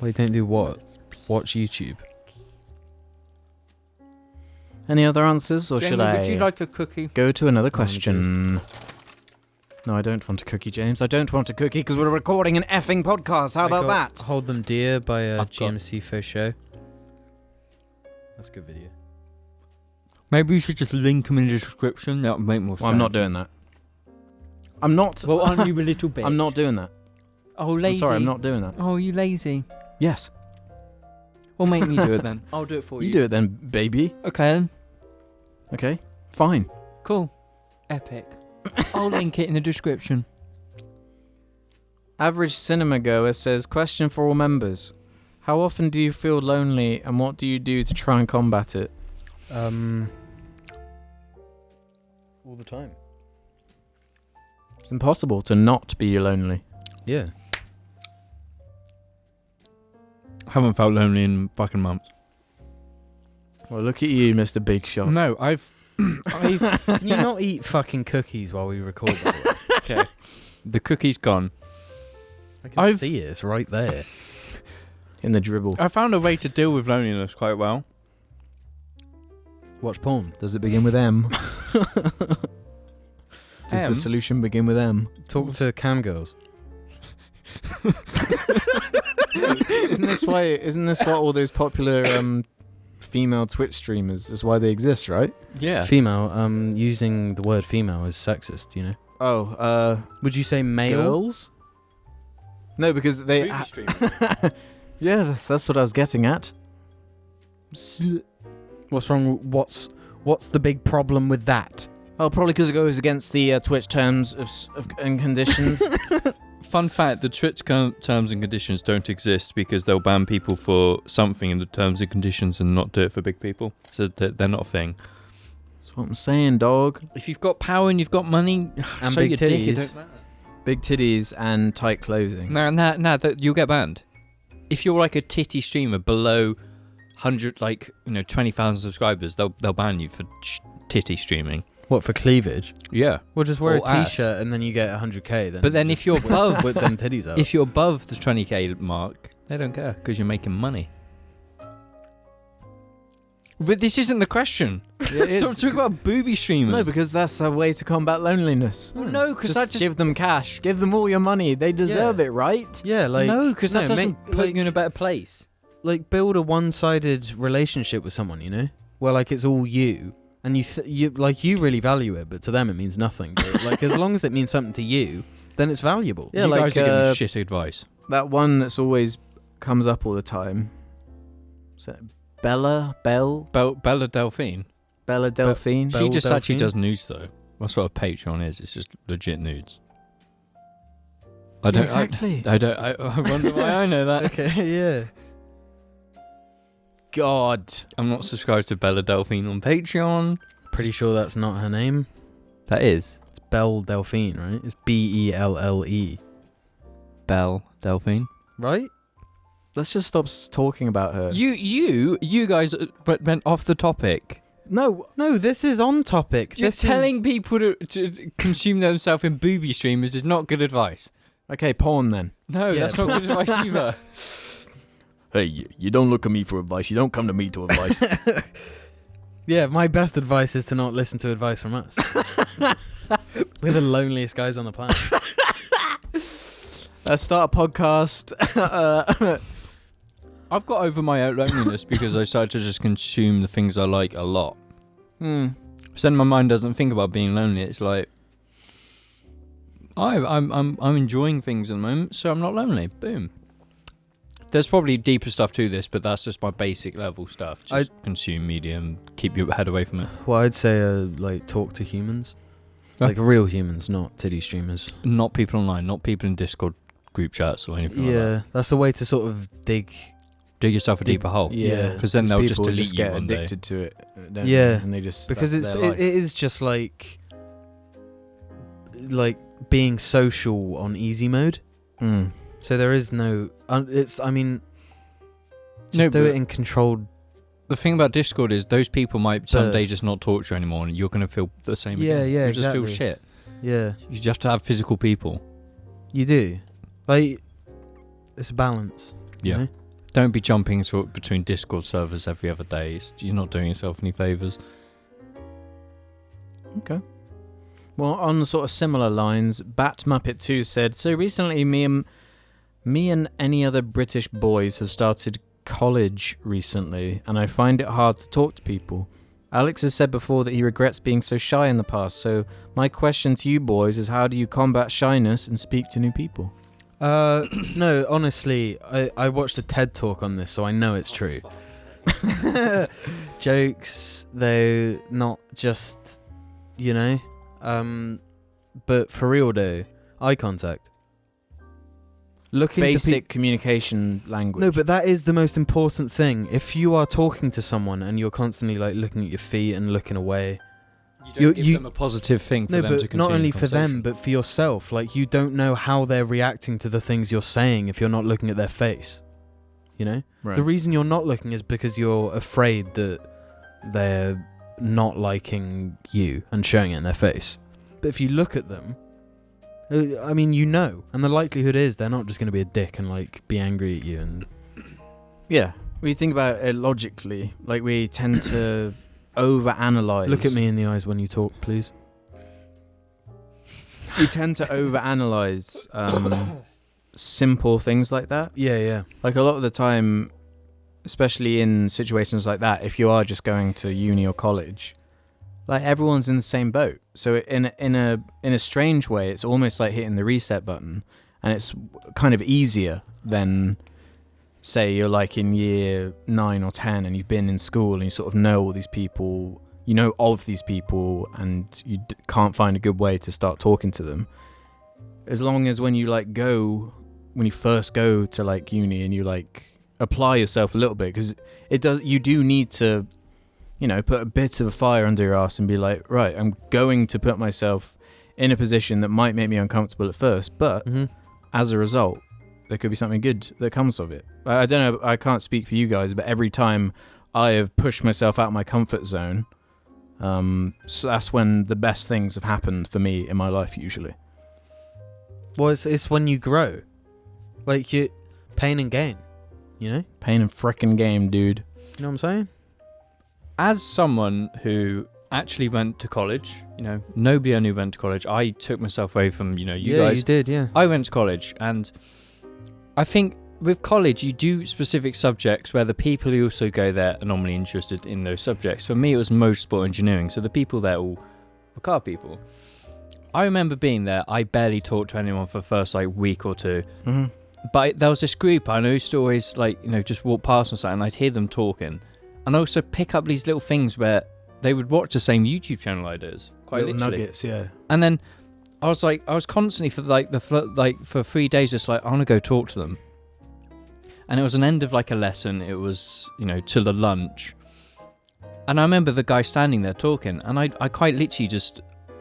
Well, you don't do what? Watch YouTube. Any other answers, or Jamie, should I would you like a cookie? go to another I'm question? No, I don't want a cookie, James. I don't want a cookie because we're recording an effing podcast. How I about got that? Hold Them Dear by I've got- GMC Faux Show. That's a good video. Maybe you should just link them in the description. That would make more sense. Well, I'm not doing that. I'm not. Well, aren't you a little bitch? I'm not doing that. Oh, lazy. I'm sorry, I'm not doing that. Oh, you lazy. Yes. Well, make me do it then. I'll do it for you. You do it then, baby. Okay then. Okay, fine. Cool. Epic. I'll link it in the description. Average cinema goer says, question for all members. How often do you feel lonely and what do you do to try and combat it? All the time. It's impossible to not be lonely. Yeah. I haven't felt lonely in fucking months. Well, look at you, Mr. Big Shot. No, I've Can you not eat fucking cookies while we record? By the way? Okay. The cookie's gone. I can I've- see it. It's right there. In the dribble. I found a way to deal with loneliness quite well. Watch porn. Does it begin with M? Does M? the solution begin with M? Talk to cam girls. Isn't this what all those popular female Twitch streamers is why they exist, right? Yeah. Female. Using the word female is sexist. You know. Oh, Would you say male? girls? No, because they. Yeah, that's what I was getting at. What's wrong? What's the big problem with that? Oh, probably because it goes against the Twitch terms and conditions. Fun fact, the Twitch terms and conditions don't exist because they'll ban people for something in the terms and conditions and not do it for big people. So they're not a thing. That's what I'm saying, dog. If you've got power and you've got money, And show big your dick, it titties. don't matter. Big titties and tight clothing. No, you'll get banned. If you're like a titty streamer below 100, 20,000 subscribers, they'll ban you for titty streaming. What, for cleavage? Yeah. Well, just wear Or a ass. t-shirt and then you get 100k. Then But then if you're above, whip them titties out. if you're above the 20k mark, they don't care because you're making money. But this isn't the question. Stop talking about booby streamers. No, because that's a way to combat loneliness. Well, no, because that just give them cash. Give them all your money. They deserve it, right? yeah, like no, because that doesn't put like, you in a better place. like build a one-sided relationship with someone, you know, where like it's all you and you really value it, but to them it means nothing. But like as long as it means something to you, then it's valuable. Yeah, you like, guys are giving me shit advice. That one that's always comes up all the time. Is that Bella Delphine. Delphine? Belle She just actually Delphine? does nudes though. That's what a Patreon is. It's just legit nudes. I don't exactly. I wonder why I know that. Okay, yeah. God. I'm not subscribed to Bella Delphine on Patreon. Pretty sure that's not her name. That is It's Belle Delphine, right? It's Belle. Belle Delphine. Right? Let's just stop talking about her. You guys went off the topic. No. No, this is on topic. You're This telling is... people to consume themselves in booby streamers is not good advice. Okay, porn then. No, Yeah, that's not good advice either. Hey, you don't look at me for advice. You don't come to me to advice. Yeah, my best advice is to not listen to advice from us. We're the loneliest guys on the planet. Let's start a podcast. I've got over my loneliness because I started to just consume the things I like a lot. So then my mind doesn't think about being lonely. It's like I'm enjoying things at the moment, so I'm not lonely. Boom. There's probably deeper stuff to this, but that's just my basic level stuff. Just consume media and keep your head away from it. Well, I'd say like talk to humans. Like real humans, not titty streamers. Not people online, not people in Discord group chats or anything like that. Yeah, that's a way to sort of dig yourself a deeper hole. Yeah. Because then they'll just people delete you get one day. addicted to it. Don't Yeah. they? And they just because that's it their life. is just like being social on easy mode. Mm. So there is no. Just No, do but- it in controlled. The thing about Discord is those people might someday Burst. just not talk to you anymore, and you're going to feel the same Yeah, again. yeah, You'll just feel exactly. shit. Yeah, You just have to have physical people. you do. Like, it's a balance. you Yeah. know? Don't be jumping between Discord servers every other day. You're not doing yourself any favours. Okay. Well, on sort of similar lines, Bat Muppet 2 said, so recently me and any other British boys have started college recently, and I find it hard to talk to people. Alex has said before that he regrets being so shy in the past, so my question to you boys is, how do you combat shyness and speak to new people? No, honestly, I watched a TED talk on this, so I know it's true. Jokes, though, not just, but for real though, eye contact. Look into Basic communication language. No, but that is the most important thing. If you are talking to someone and you're constantly like looking at your feet and looking away, You don't give them a positive thing for no, them to but continue not only the for them, conversation. but for yourself. Like, you don't know how they're reacting to the things you're saying if you're not looking at their face. You know? Right. The reason you're not looking is because you're afraid that they're not liking you and showing it in their face. But if you look at them, I mean, and the likelihood is they're not just going to be a dick and like be angry at you. And Yeah, we think about it logically. Like, we tend to overanalyze. look at me in the eyes when you talk, please. We tend to overanalyze simple things like that. Yeah. Like, a lot of the time, especially in situations like that, if you are just going to uni or college, like, everyone's in the same boat. So in a strange way, it's almost like hitting the reset button, and it's kind of easier than, say, you're like in year 9 or 10 and you've been in school and you sort of know all these people, you know of these people, and you can't find a good way to start talking to them. As long as when you first go to like uni and you like apply yourself a little bit, because you do need to, put a bit of a fire under your ass and be like, right, I'm going to put myself in a position that might make me uncomfortable at first, but as a result, there could be something good that comes of it. I don't know, I can't speak for you guys, but every time I have pushed myself out of my comfort zone, so that's when the best things have happened for me in my life usually. Well, it's when you grow. Like, you pain and gain, Pain and frickin' game, dude. You know what I'm saying? As someone who actually went to college, nobody I knew went to college. I took myself away from, you guys. You did, yeah. I went to college, and I think with college you do specific subjects where the people who also go there are normally interested in those subjects. For me, it was motorsport engineering, so the people there all were car people. I remember being there. I barely talked to anyone for the first week or two. Mm-hmm. But there was this group I know used to always just walk past or something, and I'd hear them talking, and also pick up these little things where they would watch the same YouTube channel I do, quite Little literally. nuggets, yeah. And then I was constantly for 3 days just like, I want to go talk to them. And it was an end of like a lesson. It was till the lunch, and I remember the guy standing there talking, and I quite literally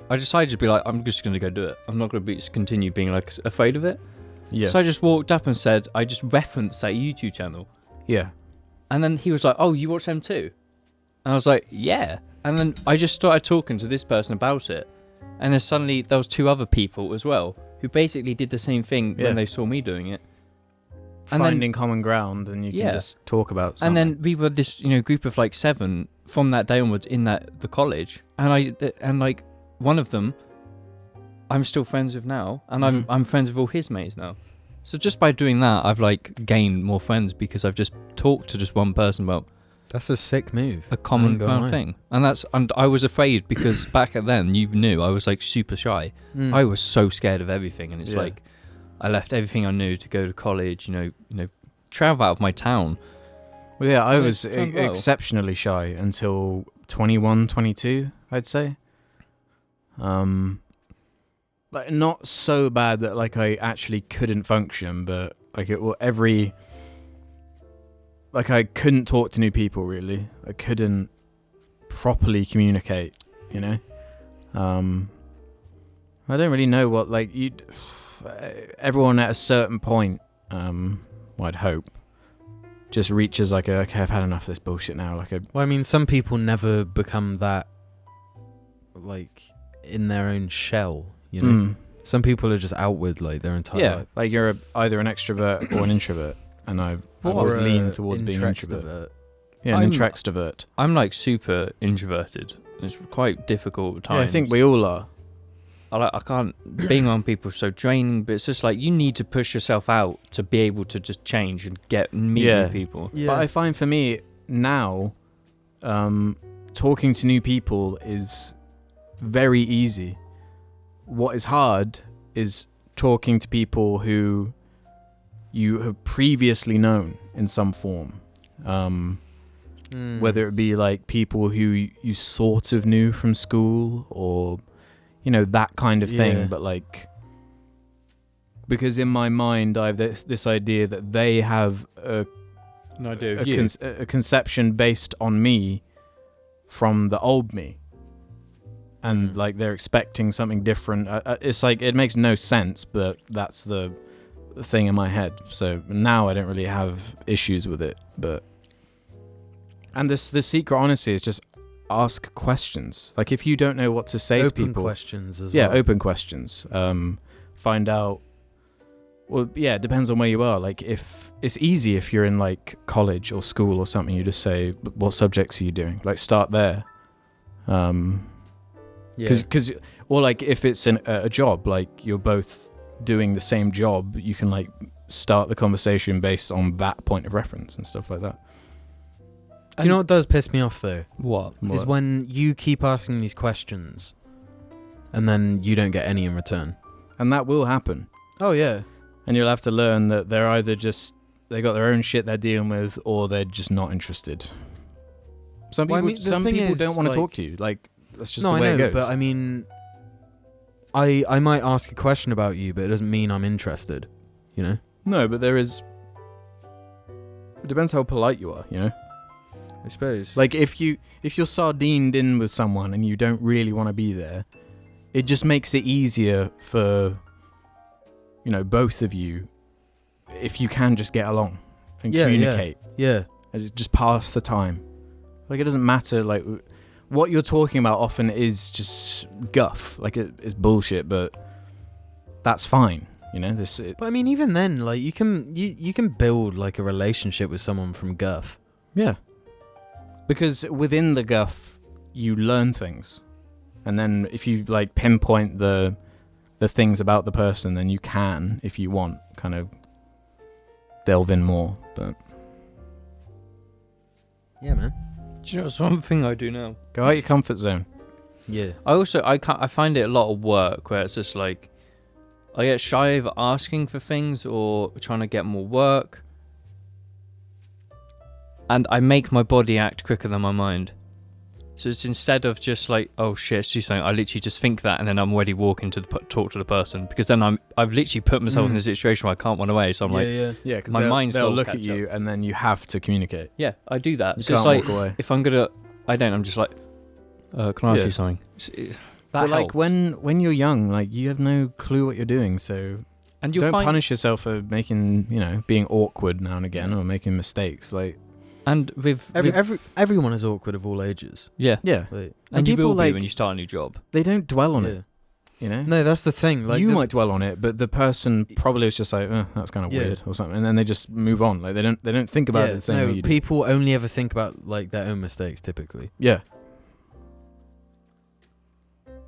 I decided to be like, I'm just going to go do it. I'm not going to continue being like afraid of it. Yeah. So I just walked up and said, I just referenced that YouTube channel. Yeah. And then he was like, oh, you watch them too? And I was like, yeah. And then I just started talking to this person about it. And then suddenly there was 2 other people as well who basically did the same thing when they saw me doing it. And Finding common ground, and you can just talk about something. And then we were this group of like 7 from that day onwards in the college. And like one of them I'm still friends with now, and I'm friends with all his mates now. So just by doing that, I've like gained more friends because I've just talked to just one person about That's a sick move. a common gonna lie. thing. And I was afraid because back then, you knew, I was like super shy. I was so scared of everything, and it's like I left everything I knew to go to college, travel out of my town. Well, yeah, I And was it's done well. exceptionally shy until 21, 22, I'd say. Like, not so bad that like I actually couldn't function, but like I couldn't talk to new people really. I couldn't properly communicate, And I don't really know what, like, everyone at a certain point, I'd hope, just reaches like okay, I've had enough of this bullshit now. Well, I mean, some people never become that, like, in their own shell, you know? Some people are just outward, like, their entire life. Like you're either an extrovert or an introvert, and I've always leaned towards being an introvert. Yeah, an introextrovert. I'm like super introverted. It's quite difficult at times. Yeah, I think we all are. I can't, being around people is so draining, but it's just like you need to push yourself out to be able to just change and meet new people. Yeah. But I find for me now, talking to new people is very easy. What is hard is talking to people who you have previously known in some form. Whether it be like people who you sort of knew from school or, you know, that kind of thing. But like, because in my mind I have this idea that they have a conception based on me from the old me. And like they're expecting something different. It's like, it makes no sense, but that's the thing in my head. So now I don't really have issues with it. And the secret, honestly, is just ask questions. Like if you don't know what to say to people, open questions as well. Yeah, open questions. Find out. Well, yeah, it depends on where you are. Like if it's easy if you're in like college or school or something, you just say, what subjects are you doing? Like start there. Because or like if it's a job, like you're both doing the same job, you can like start the conversation based on that point of reference and stuff like that. You know what does piss me off though? What? Is when you keep asking these questions and then you don't get any in return. And that will happen. Oh yeah. And you'll have to learn that they're either just, they got their own shit they're dealing with, or they're just not interested. Some people, don't want to talk to you. Like, that's just the way it goes. But I mean, I might ask a question about you, but it doesn't mean I'm interested, you know? No, but there is... It depends how polite you are, you know? I suppose. Like, if you're sardined in with someone and you don't really want to be there, it just makes it easier for, you know, both of you, if you can just get along and communicate. Yeah. And just pass the time. Like, it doesn't matter, like, what you're talking about often is just guff. Like, it's bullshit, but that's fine, you know? But I mean, even then, like, you can build, like, a relationship with someone from guff. Yeah. Because within the guff, you learn things. And then if you, like, pinpoint the things about the person, then you can, if you want, kind of delve in more. But yeah, man. Do you know what's one thing I do now? Go out your comfort zone. Yeah. I find it a lot of work where it's just like I get shy of asking for things or trying to get more work. And I make my body act quicker than my mind. So it's instead of just like, oh shit, do something, I literally just think that and then I'm already walking to talk to the person. Because then I've literally put myself in a situation where I can't run away. So I'm Yeah, because my mind's they'll gotta look catch at you up. and then you have to communicate. Yeah, I do that. You So can't it's like, walk away. if I'm gonna, I'm just like, can I ask you something? That like when you're young, like you have no clue what you're doing, so and you'll don't punish yourself for making, you know, being awkward now and again or making mistakes. Like, and with everyone is awkward of all ages. Yeah. Like, and you people, will be like, when you start a new job. they don't dwell on it. You know? No, that's the thing. Like, you might dwell on it, but the person probably was just like, that's kind of weird or something, and then they just move on. Like they don't think about it the same way you do. People only ever think about like their own mistakes typically. Yeah.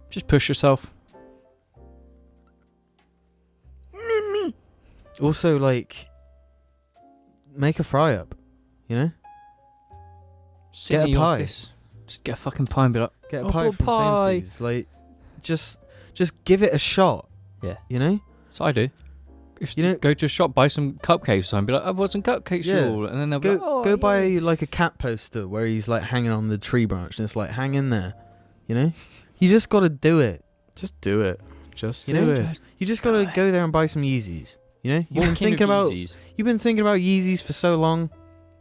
Just push yourself. Also, like, make a fry up, you know? Sit Get in a your pie. office. Just get a fucking pie and be like, Get a "Oh, pie a from pie." Sainsbury's. Like, just give it a shot. Yeah. You know? So I do. If You you know- go to a shop, buy some cupcakes or something, be like, I want some cupcakes, Yeah. all. And then they'll be like, oh, Go buy like a cat poster where he's like hanging on the tree branch and it's like, hang in there. You know? You just gotta do it. Just do it. Just You do know? it. You just gotta go there and buy some Yeezys. You know? You've been thinking about Yeezys for so long.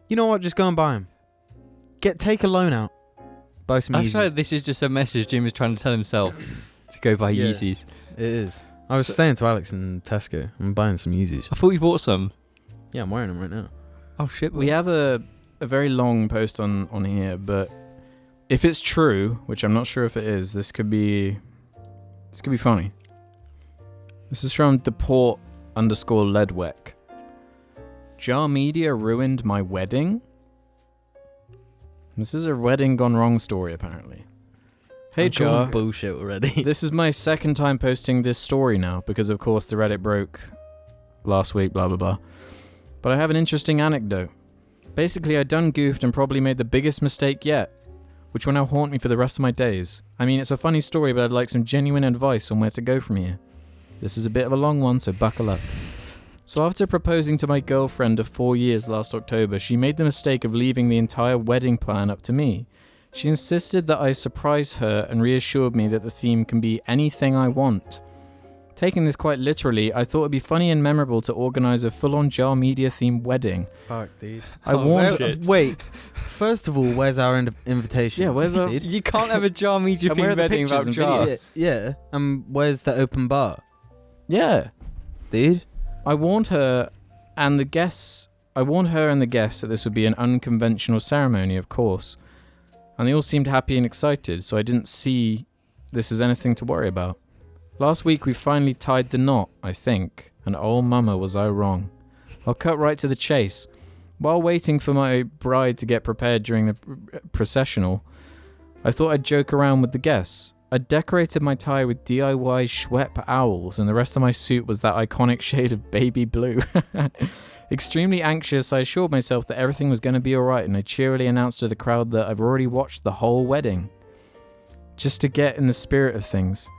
You know what? Just go and buy them. Take a loan out. Buy some I Yeezys. swear this is just a message Jim is trying to tell himself. to go buy Yeah. Yeezys. It is. I was saying to Alex in Tesco, I'm buying some Yeezys. I thought you bought some. Yeah, I'm wearing them right now. Oh shit. We have a very long post on here, but if it's true, which I'm not sure if it is, this could be funny. This is from deport_ledweck. Jar Media ruined my wedding. This is a wedding gone wrong story, apparently. Hey I'm calling Jar, bullshit already. this is my second time posting this story now, because of course the Reddit broke last week, blah blah blah. But I have an interesting anecdote. Basically, I done goofed and probably made the biggest mistake yet, which will now haunt me for the rest of my days. I mean, it's a funny story, but I'd like some genuine advice on where to go from here. This is a bit of a long one, so buckle up. So after proposing to my girlfriend of 4 years last October, she made the mistake of leaving the entire wedding plan up to me. She insisted that I surprise her and reassured me that the theme can be anything I want. Taking this quite literally, I thought it'd be funny and memorable to organise a full-on Jar Media themed wedding. Fuck, dude. I warned Wait, first of all, where's our invitation? Yeah, where's our- dude? You can't have a Jar Media And where are themed the wedding pictures without and Jar. videos? Yeah. Where's the open bar? Yeah. Dude? I warned her and the guests that this would be an unconventional ceremony, of course. And they all seemed happy and excited, so I didn't see this as anything to worry about. Last week we finally tied the knot, I think, and oh mama was I wrong. I'll cut right to the chase. While waiting for my bride to get prepared during the processional, I thought I'd joke around with the guests. I decorated my tie with DIY Schwepp owls, and the rest of my suit was that iconic shade of baby blue. Extremely anxious, I assured myself that everything was going to be alright, and I cheerily announced to the crowd that I've already watched the whole wedding. Just to get in the spirit of things.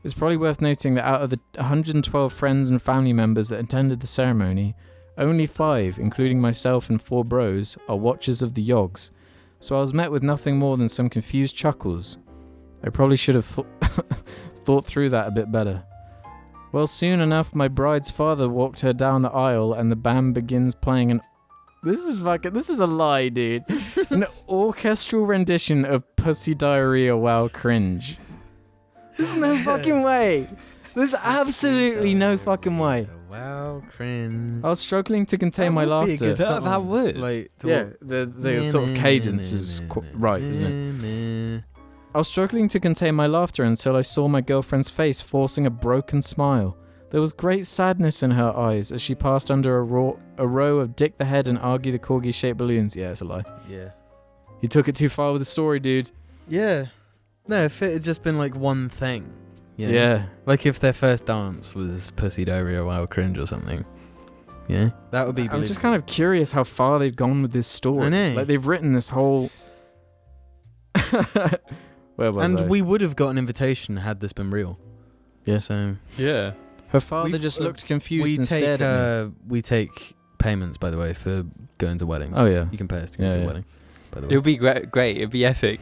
It's probably worth noting that out of the 112 friends and family members that attended the ceremony, only 5, including myself and 4 bros, are watchers of the Yogs, so I was met with nothing more than some confused chuckles. I probably should have thought through that a bit better. Well, soon enough, my bride's father walked her down the aisle and the band begins playing an... This is a lie, dude. An orchestral rendition of Pussy Diarrhea Wow Cringe. There's no fucking way. There's absolutely no fucking way. Wow, cringe. I was struggling to contain my That would be a laughter. good song. That would. Like, to Yeah, the sort of cadence is right, isn't it? I was struggling to contain my laughter until I saw my girlfriend's face forcing a broken smile. There was great sadness in her eyes as she passed under a row of Dick the Head and Argy the Corgi shaped balloons. Yeah, it's a lie. Yeah. You took it too far with the story, dude. Yeah. No, if it had just been like one thing. You know? Yeah. Like if their first dance was Pussy Diarrhea Wild Cringe or something. Yeah. That would be I'm just kind of curious how far they've gone with this story. I know. Like they've written this whole... Where was I? And we would have got an invitation had this been real. Yeah. So Yeah. Her father we- just looked confused we and take stared at me. we take payments, by the way, for going to weddings. Oh, yeah. You can pay us to go Yeah, to a yeah. wedding. By the way. It would be great. It'd be epic.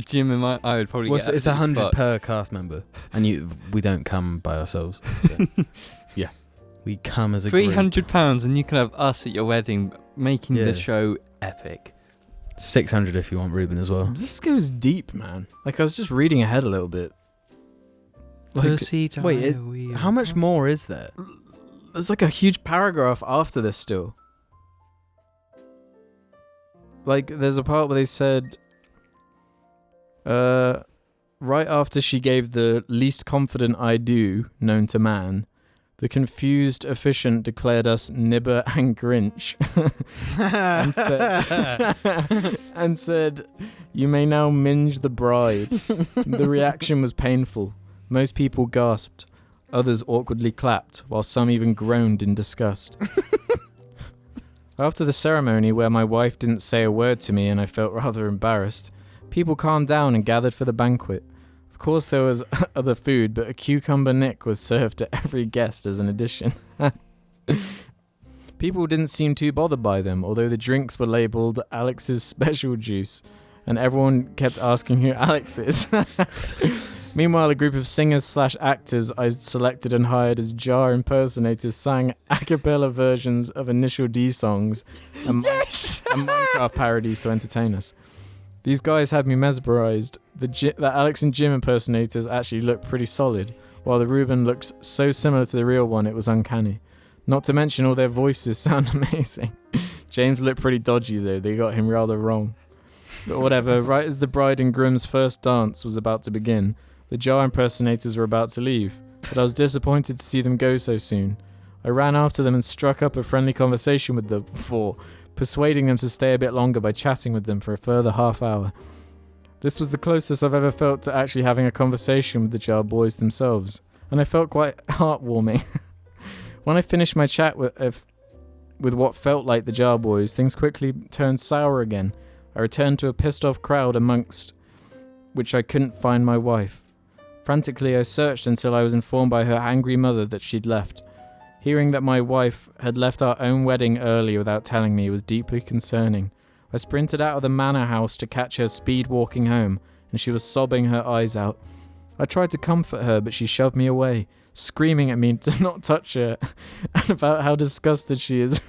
Jim and I would probably Well, get it's absolutely 100 fucked. per cast member, and we don't come by ourselves. So. Yeah. We come as a group. £300 and you can have us at your wedding making Yeah. the show epic. 600 if you want Ruben as well. This goes deep, man. Like I was just reading ahead a little bit. Like, Pussy wait, diarrhea. how much more is there? there's like a huge paragraph after this still. Like there's a part where they said, right after she gave the least confident I do known to man, the confused officiant declared us Nibber and Grinch and said, "You may now minge the bride." The reaction was painful. Most people gasped. Others awkwardly clapped, while some even groaned in disgust. After the ceremony, where my wife didn't say a word to me and I felt rather embarrassed, people calmed down and gathered for the banquet. Of course there was other food, but a cucumber nick was served to every guest as an addition. People didn't seem too bothered by them, although the drinks were labelled Alex's special juice, and everyone kept asking who Alex is. Meanwhile, a group of singers/actors I selected and hired as Jar impersonators sang a cappella versions of Initial D songs and, and Minecraft parodies to entertain us. These guys had me mesmerized. The Alex and Jim impersonators actually looked pretty solid, while the Ruben looks so similar to the real one it was uncanny. Not to mention all their voices sound amazing. James looked pretty dodgy though, they got him rather wrong. But whatever, right as the bride and groom's first dance was about to begin, the Jar impersonators were about to leave, but I was disappointed to see them go so soon. I ran after them and struck up a friendly conversation with them before, persuading them to stay a bit longer by chatting with them for a further half hour. This was the closest I've ever felt to actually having a conversation with the Jar boys themselves, and I felt quite heartwarming. When I finished my chat with what felt like the Jar boys, things quickly turned sour again. I returned to a pissed off crowd amongst which I couldn't find my wife. Frantically I searched until I was informed by her angry mother that she'd left. Hearing that my wife had left our own wedding early without telling me was deeply concerning. I sprinted out of the manor house to catch her speed walking home, and she was sobbing her eyes out. I tried to comfort her, but she shoved me away, screaming at me to not touch her, and about how disgusted she is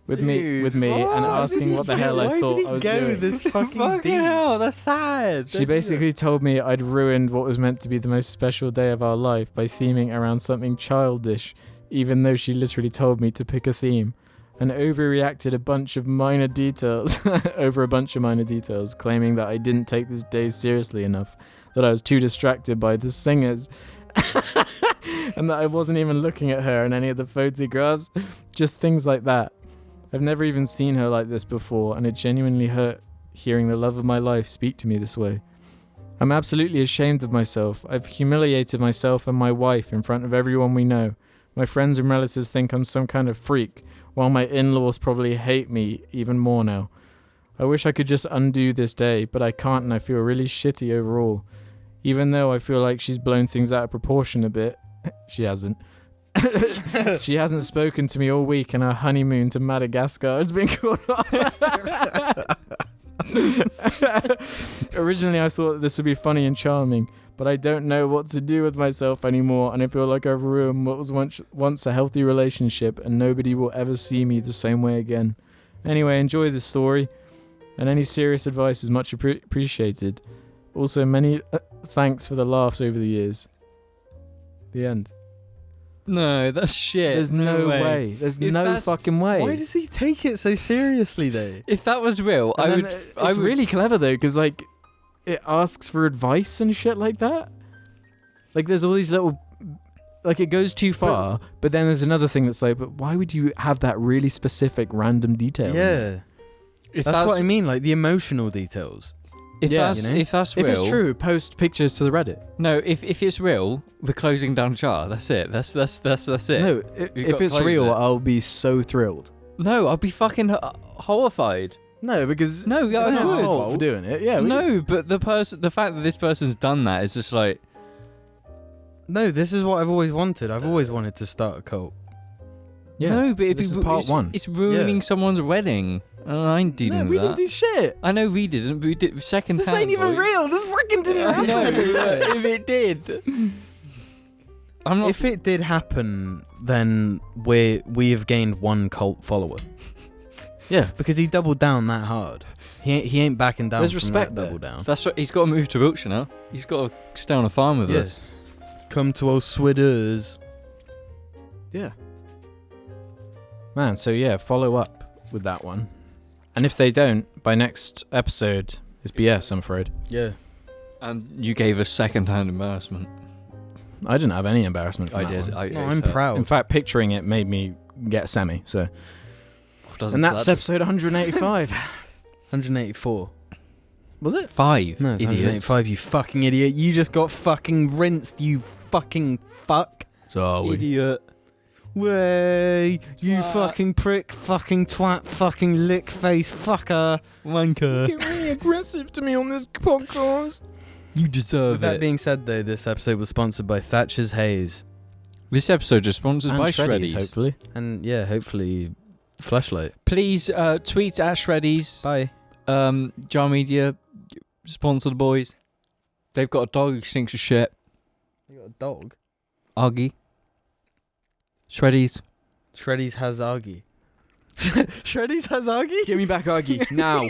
with me, and asking what the hell I thought I was doing. This fucking deep? hell, that's sad. She basically told me I'd ruined what was meant to be the most special day of our life by theming around something childish, even though she literally told me to pick a theme, and overreacted over a bunch of minor details, claiming that I didn't take this day seriously enough, that I was too distracted by the singers, and that I wasn't even looking at her in any of the photographs. Just things like that. I've never even seen her like this before, and it genuinely hurt hearing the love of my life speak to me this way. I'm absolutely ashamed of myself. I've humiliated myself and my wife in front of everyone we know. My friends and relatives think I'm some kind of freak, while my in-laws probably hate me even more now. I wish I could just undo this day, but I can't, and I feel really shitty overall. Even though I feel like she's blown things out of proportion a bit. She hasn't. She hasn't spoken to me all week, and our honeymoon to Madagascar has been called off. Originally I thought this would be funny and charming, but I don't know what to do with myself anymore, and I feel like I've ruined what was once a healthy relationship, and nobody will ever see me the same way again. Anyway, enjoy this story, and any serious advice is much appreciated. Also, many thanks for the laughs over the years. The end. No, that's shit. There's no way. There's no fucking way. Why does he take it so seriously though? If that was real, It's really clever though, because like it asks for advice and shit like that. Like there's all these little, like it goes too far, but then there's another thing that's like, but why would you have that really specific random detail? Yeah, that's what I mean. Like the emotional details. If that's real, if it's true, post pictures to the Reddit. No, if it's real, we're closing down Jar. That's it. That's it. No, if it's real, I'll be so thrilled. No, I'll be fucking horrified. No, because no, it's not my fault for doing it. Yeah, no, but the fact that this person's done that is just like. No, this is what I've always wanted. I've always wanted to start a cult. Yeah. No, but this is part one. It's ruining someone's wedding. I ain't dealing with that. No, we didn't do shit. I know we didn't, but we did second hand. This ain't even real. This fucking didn't happen. No, if it did. I'm not. If it did happen, then we have gained one cult follower. Yeah, because he doubled down that hard. He ain't backing down. There's respect that double down. That's what he's got to move to Wiltshire now. He's got to stay on a farm with us. Come to old Swidders. Yeah. Man, so yeah, follow up with that one. And if they don't, by next episode, it's BS, I'm afraid. Yeah. And you gave us second-hand embarrassment. I didn't have any embarrassment from I that did. one. I'm proud. In fact, picturing it made me get semi, so... And that's episode 185. 184. Was it? 5. No, it's 185, you fucking idiot. You just got fucking rinsed, you fucking fuck. So idiot. Way, you fucking prick, fucking twat, fucking lick face fucker. Wanker. Get really aggressive to me on this podcast. You deserve With that being said, though, this episode was sponsored by Thatcher's Haze. This episode is sponsored and by Shreddies, Shreddies. hopefully. And yeah, hopefully, Flashlight. Please tweet at Shreddies. Bye. Jar Media, sponsor the boys. They've got a dog who stinks of shit. You got a dog? Argy. Shreddies. Shreddies has Argy. Shreddies has Argy? Give me back Argy, now.